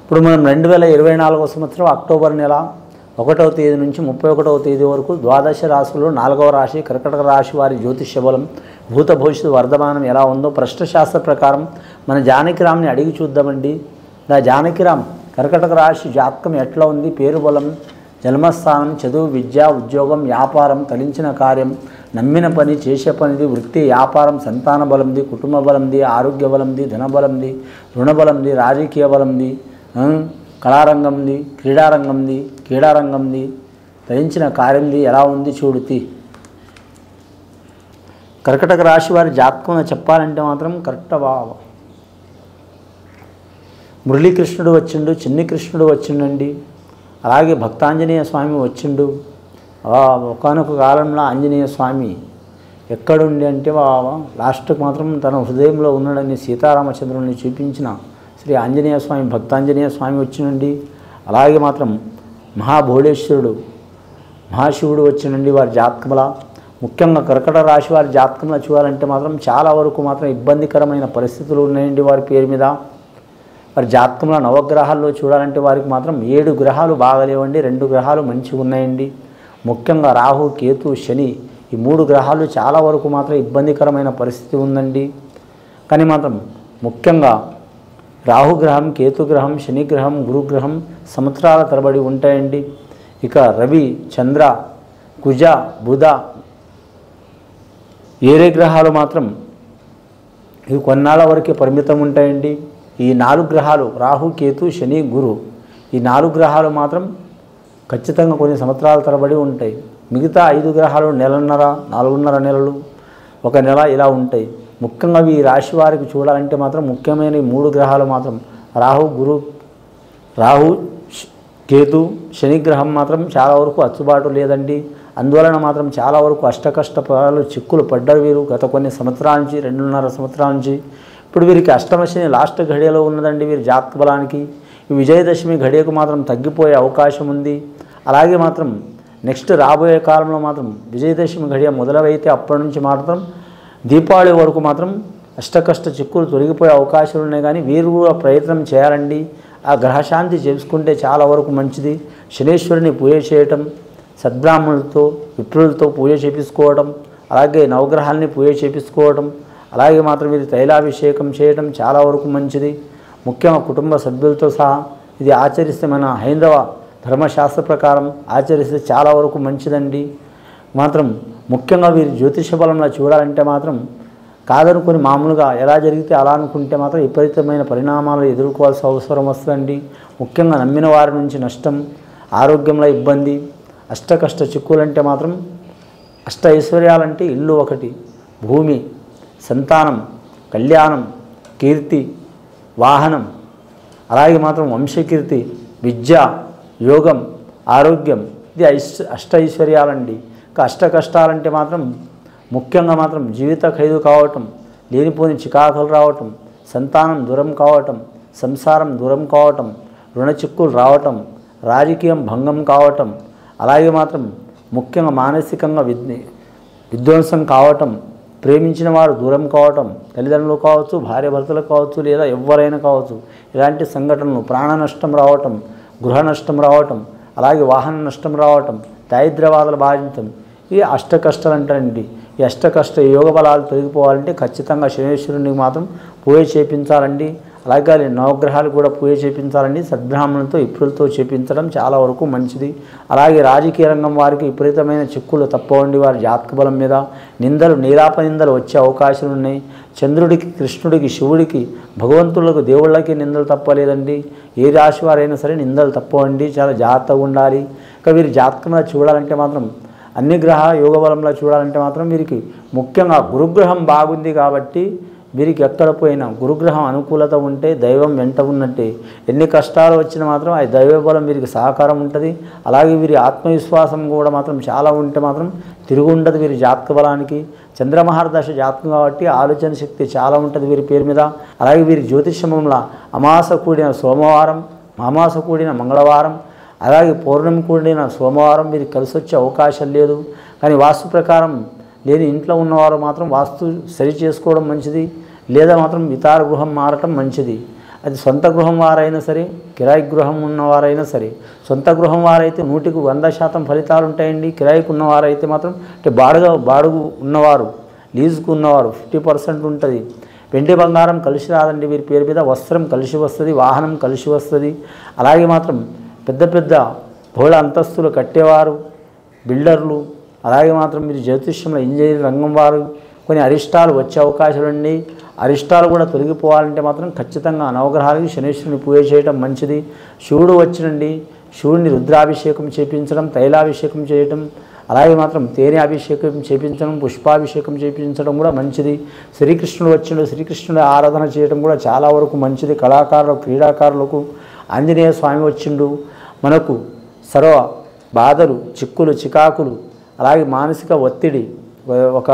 ఇప్పుడు మనం 2024వ సంవత్సరం అక్టోబర్ నెల 1వ తేదీ నుంచి 31వ తేదీ వరకు ద్వాదశ రాశుల్లో 4వ రాశి కర్కటక రాశి వారి జ్యోతిష్య బలం భూత భవిష్యత్తు వర్ధమానం ఎలా ఉందో ప్రశ్నశాస్త్ర ప్రకారం మన జానకిరామ్ని అడిగి చూద్దామండి. జానకిరామ్ కర్కటక రాశి జాతకం ఎట్లా ఉంది? పేరు బలం, జన్మస్థానం, చదువు, విద్య, ఉద్యోగం, వ్యాపారం, తలించిన కార్యం, నమ్మిన పని, చేసే పనిది, వృత్తి, వ్యాపారం, సంతాన బలంది, కుటుంబ బలంది, ఆరోగ్య బలంది, ధన బలంది, రుణ బలంది, రాజకీయ బలంది, కళారంగంది, క్రీడారంగంది, తలించిన కార్యంది ఎలా ఉంది చూడుతి. కర్కటక రాశి వారి జాతకం చెప్పాలంటే మాత్రం కరెక్ట్ బావ. మురళీకృష్ణుడు వచ్చిండు, చిన్ని కృష్ణుడు వచ్చిండండి. అలాగే భక్తాంజనేయ స్వామి వచ్చిండు. ఒకానొక కాలంలో ఆంజనేయ స్వామి ఎక్కడుండి అంటే లాస్ట్కి మాత్రం తన హృదయంలో ఉన్నాడని సీతారామచంద్రుని చూపించిన శ్రీ ఆంజనేయ స్వామి భక్తాంజనేయ స్వామి వచ్చినండి. అలాగే మాత్రం మహాభోళేశ్వరుడు మహాశివుడు వచ్చినండి వారి జాతకంలో. ముఖ్యంగా కర్కట రాశి వారి జాతకంలో చూడాలంటే మాత్రం చాలా వరకు మాత్రం ఇబ్బందికరమైన పరిస్థితులు ఉన్నాయండి వారి పేరు మీద. వారి జాతకంలో నవగ్రహాల్లో చూడాలంటే వారికి మాత్రం 7 గ్రహాలు బాగలేవండి, 2 గ్రహాలు మంచిగా ఉన్నాయండి. ముఖ్యంగా రాహు, కేతు, శని ఈ 3 గ్రహాలు చాలా వరకు మాత్రం ఇబ్బందికరమైన పరిస్థితి ఉందండి. కానీ మాత్రం ముఖ్యంగా రాహుగ్రహం, కేతుగ్రహం, శనిగ్రహం, గురుగ్రహం సంవత్సరాల తరబడి ఉంటాయండి. ఇక రవి, చంద్ర, కుజ, బుధ ఏరే గ్రహాలు మాత్రం ఇవి కొన్నాళ్ళ వరకే పరిమితం ఉంటాయండి. ఈ 4 గ్రహాలు రాహు, కేతు, శని, గురు ఈ 4 గ్రహాలు మాత్రం ఖచ్చితంగా కొన్ని సంవత్సరాల తరబడి ఉంటాయి. మిగతా 5 గ్రహాలు నెలన్నర, 4.5 నెలలు, 1 నెల ఇలా ఉంటాయి. ముఖ్యంగా ఈ రాశి వారికి చూడాలంటే మాత్రం ముఖ్యమైన ఈ 3 గ్రహాలు మాత్రం రాహు, కేతు, శనిగ్రహం మాత్రం చాలా వరకు అచ్చుబాటు లేదండి. అందువలన మాత్రం చాలా వరకు అష్టకష్టపాలు చిక్కులు పడ్డారు వీరు గత కొన్ని సంవత్సరాల నుంచి, 2.5 సంవత్సరాల నుంచి. ఇప్పుడు వీరికి అష్టమ శని లాస్ట్ ఘడియలో ఉన్నదండి వీరి జాతక బలానికి. ఈ విజయదశమి ఘడియకు మాత్రం తగ్గిపోయే అవకాశం ఉంది. అలాగే మాత్రం నెక్స్ట్ రాబోయే కాలంలో మాత్రం విజయదశమి ఘడియ మొదలైతే అప్పటి నుంచి మాత్రం దీపావళి వరకు మాత్రం అష్టకష్ట చిక్కులు తొలగిపోయే అవకాశాలు ఉన్నాయి. కానీ వీరు కూడా ప్రయత్నం చేయాలండి. ఆ గ్రహశాంతి చేసుకుంటే చాలా వరకు మంచిది. శనేశ్వరుని పూజ చేయటం, సద్బ్రాహ్మణులతో విప్రులతో పూజ చేపించుకోవడం, అలాగే నవగ్రహాలని పూజ చేపించుకోవడం, అలాగే మాత్రం ఇది తైలాభిషేకం చేయడం చాలా వరకు మంచిది. ముఖ్యంగా కుటుంబ సభ్యులతో సహా ఇది ఆచరిస్తే మన హైందవ ధర్మశాస్త్ర ప్రకారం ఆచరిస్తే చాలా వరకు మంచిదండి. మాత్రం ముఖ్యంగా వీరి జ్యోతిష బలంలో చూడాలంటే మాత్రం కాదనుకొని మామూలుగా ఎలా జరిగితే అలా అనుకుంటే మాత్రం విపరీతమైన పరిణామాలు ఎదుర్కోవాల్సిన అవసరం వస్తుందండి. ముఖ్యంగా నమ్మిన వారి నుంచి నష్టం, ఆరోగ్యంలో ఇబ్బంది, అష్టకష్ట చిక్కులంటే మాత్రం అష్ట ఐశ్వర్యాలంటే ఇల్లు ఒకటి, భూమి, సంతానం, కళ్యాణం, కీర్తి, వాహనం, అలాగే మాత్రం వంశకీర్తి, విద్య, యోగం, ఆరోగ్యం ఇది అష్ట ఐశ్వర్యాలండి. అష్ట కష్టాలంటే మాత్రం ముఖ్యంగా మాత్రం జీవిత ఖైదు కావటం, లేనిపోని చికాకులు రావటం, సంతానం దూరం కావటం, సంసారం దూరం కావటం, రుణ చిక్కులు రావటం, రాజకీయం భంగం కావటం, అలాగే మాత్రం ముఖ్యంగా మానసికంగా విధ్వంసం కావటం, ప్రేమించిన వారు దూరం కావటం, తల్లిదండ్రులు కావచ్చు, భార్య భర్తలు కావచ్చు, లేదా ఎవరైనా కావచ్చు, ఇలాంటి సంఘటనలు, ప్రాణ నష్టం రావటం, గృహ నష్టం రావటం, అలాగే వాహన నష్టం రావటం, దారిద్ర్యబాధలు బాధించడం ఈ అష్ట కష్టాలు అంటారండి. ఈ అష్టకష్ట యోగ బలాలు తొలగిపోవాలంటే ఖచ్చితంగా శనేశ్వరునికి మాత్రం పూజ చేయించాలండి. అలాగే నవగ్రహాలు కూడా పూజ చేయించాలండి. సద్బ్రాహ్మణులతో విప్రులతో చేయించడం చాలా వరకు మంచిది. అలాగే రాజకీయ రంగం వారికి విపరీతమైన చిక్కులు తప్పవండి. వారి జాతక బలం మీద నిందలు, నీలాపనిందలు వచ్చే అవకాశాలు ఉన్నాయి. చంద్రుడికి, కృష్ణుడికి, శివుడికి, భగవంతులకు, దేవుళ్ళకి నిందలు తప్పలేదండి. ఏ రాశి వారైనా సరే నిందలు తప్పవండి. చాలా జాగ్రత్తగా ఉండాలి. ఇక వీరి జాతకంలో చూడాలంటే మాత్రం అన్ని గ్రహ యోగ బలంలో చూడాలంటే మాత్రం వీరికి ముఖ్యంగా గురుగ్రహం బాగుంది కాబట్టి వీరికి ఎక్కడ పోయినా గురుగ్రహం అనుకూలత ఉంటే దైవం వెంట ఉన్నట్టే. ఎన్ని కష్టాలు వచ్చినా మాత్రం ఆ దైవబలం వీరికి సహకారం ఉంటుంది. అలాగే వీరి ఆత్మవిశ్వాసం కూడా మాత్రం చాలా ఉంటే మాత్రం తిరుగు ఉండదు వీరి జాతక బలానికి. చంద్రమహారదశ జాతకం కాబట్టి ఆలోచన శక్తి చాలా ఉంటుంది వీరి పేరు మీద. అలాగే వీరి జ్యోతిష్యమంలో అమావాస కూడిన సోమవారం, అమావాస కూడిన మంగళవారం, అలాగే పౌర్ణమి కూడిన సోమవారం వీరికి కలిసి వచ్చే అవకాశం లేదు. కానీ వాస్తు ప్రకారం లేని ఇంట్లో ఉన్నవారు మాత్రం వాస్తు సరి చేసుకోవడం మంచిది, లేదా మాత్రం ఇతర గృహం మారటం మంచిది. అది సొంత గృహం వారైనా సరే, కిరాయి గృహం ఉన్నవారైనా సరే. సొంత గృహం వారైతే 100కి 100% ఫలితాలు ఉంటాయండి. కిరాయికి ఉన్నవారైతే మాత్రం అంటే బాడుగు ఉన్నవారు, లీజుకు ఉన్నవారు 50% ఉంటుంది. వెండి బంగారం కలిసి రాదండి వీరి పేరు మీద. వస్త్రం కలిసి వస్తుంది, వాహనం కలిసి వస్తుంది. అలాగే మాత్రం పెద్ద పెద్ద బహుళ అంతస్తులు కట్టేవారు, బిల్డర్లు, అలాగే మాత్రం మీరు జ్యోతిష్యంలో ఇంజనీరింగ్ రంగం వారు కొన్ని అరిష్టాలు వచ్చే అవకాశాలు అండి. అరిష్టాలు కూడా తొలగిపోవాలంటే మాత్రం ఖచ్చితంగా నవగ్రహాలకి శనీశ్వరుని పూజ చేయడం మంచిది. శివుడు వచ్చినండి, శివుడిని రుద్రాభిషేకం చేపించడం, తైలాభిషేకం చేయటం, అలాగే మాత్రం తేనె అభిషేకం చేపించడం, పుష్పాభిషేకం చేపించడం కూడా మంచిది. శ్రీకృష్ణుడు వచ్చిండు, శ్రీకృష్ణుడి ఆరాధన చేయడం కూడా చాలా వరకు మంచిది. కళాకారులకు, క్రీడాకారులకు ఆంజనేయ స్వామి వచ్చిండు. మనకు సర్వ బాధలు, చిక్కులు, చికాకులు, అలాగే మానసిక ఒత్తిడి, ఒక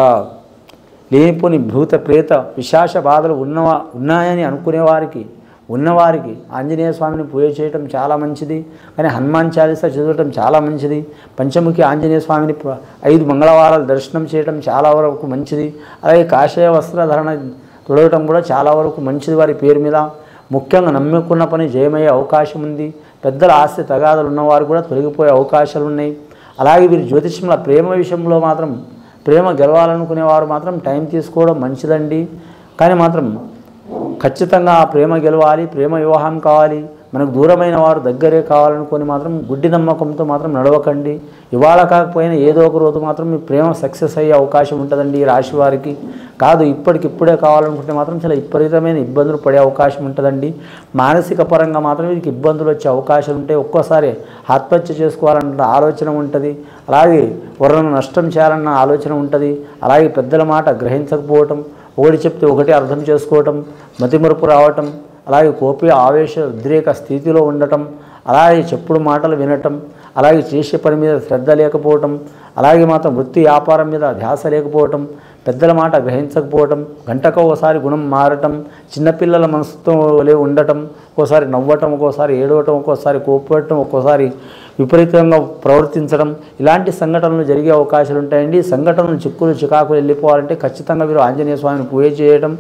లేనిపోని భూత ప్రేత పిశాచ బాధలు ఉన్నాయని ఉన్నవారికి ఆంజనేయ స్వామిని పూజ చేయటం చాలా మంచిది. కానీ హనుమాన్ చాలీసా చదవటం చాలా మంచిది. పంచముఖి ఆంజనేయ స్వామిని 5 మంగళవారాలు దర్శనం చేయడం చాలా వరకు మంచిది. అలాగే కాషాయ వస్త్రధారణ తొడగటం కూడా చాలా వరకు మంచిది వారి పేరు మీద. ముఖ్యంగా నమ్ముకున్న పని జయమయ్యే అవకాశం ఉంది. పెద్దల ఆస్తి తగాదాలు ఉన్నవారు కూడా తొలగిపోయే అవకాశాలు ఉన్నాయి. అలాగే వీరి జ్యోతిష్యంలో ప్రేమ విషయంలో మాత్రం ప్రేమ గెలవాలనుకునేవారు మాత్రం టైం తీసుకోవడం మంచిదండి. కానీ మాత్రం ఖచ్చితంగా ఆ ప్రేమ గెలవాలి, ప్రేమ వివాహం కావాలి, మనకు దూరమైన వారు దగ్గరే కావాలనుకొని మాత్రం గుడ్డి నమ్మకంతో మాత్రం నడవకండి. ఇవాళ కాకపోయినా ఏదో ఒక రోజు మాత్రం మీ ప్రేమ సక్సెస్ అయ్యే అవకాశం ఉంటుందండి. ఈ రాశి వారికి కాదు, ఇప్పటికిప్పుడే కావాలనుకుంటే మాత్రం చాలా విపరీతమైన ఇబ్బందులు పడే అవకాశం ఉంటుందండి. మానసిక పరంగా మాత్రం వీరికి ఇబ్బందులు వచ్చే అవకాశాలు ఉంటాయి. ఒక్కోసారి ఆత్మహత్య చేసుకోవాలన్న ఆలోచన ఉంటుంది. అలాగే ఎవరైనా నష్టం చేయాలన్న ఆలోచన ఉంటుంది. అలాగే పెద్దల మాట గ్రహించకపోవటం, ఒకటి చెప్తే ఒకటి అర్థం చేసుకోవటం, మతిమరుపు రావటం, అలాగే కోపి ఆవేశ ఉద్రేక స్థితిలో ఉండటం, అలాగే చెప్పుడు మాటలు వినటం, అలాగే చేసే పని మీద శ్రద్ధ లేకపోవటం, అలాగే మాత్రం వృత్తి వ్యాపారం మీద ధ్యాస లేకపోవటం, పెద్దల మాట గ్రహించకపోవటం, గంటకు ఒకసారి గుణం మారటం, చిన్నపిల్లల మనసుతో ఉండటం, ఒక్కోసారి నవ్వటం, ఒక్కోసారి ఏడవటం, ఒక్కోసారి కోపడటం, ఒక్కోసారి విపరీతంగా ప్రవర్తించడం, ఇలాంటి సంఘటనలు జరిగే అవకాశాలు ఉంటాయండి. సంఘటనలు చిక్కులు చికాకులు వెళ్ళిపోవాలంటే ఖచ్చితంగా మీరు ఆంజనేయ స్వామిని పూజ చేయటం,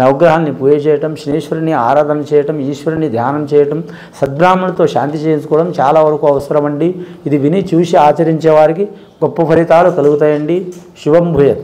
నవగ్రహాన్ని పూజ చేయటం, శనీశ్వరుని ఆరాధన చేయటం, ఈశ్వరుని ధ్యానం చేయటం, సద్బ్రాహ్మణులతో శాంతి చేయించుకోవడం చాలా వరకు అవసరమండి. ఇది విని చూసి ఆచరించే వారికి గొప్ప ఫలితాలు కలుగుతాయండి. శుభం భూయత్.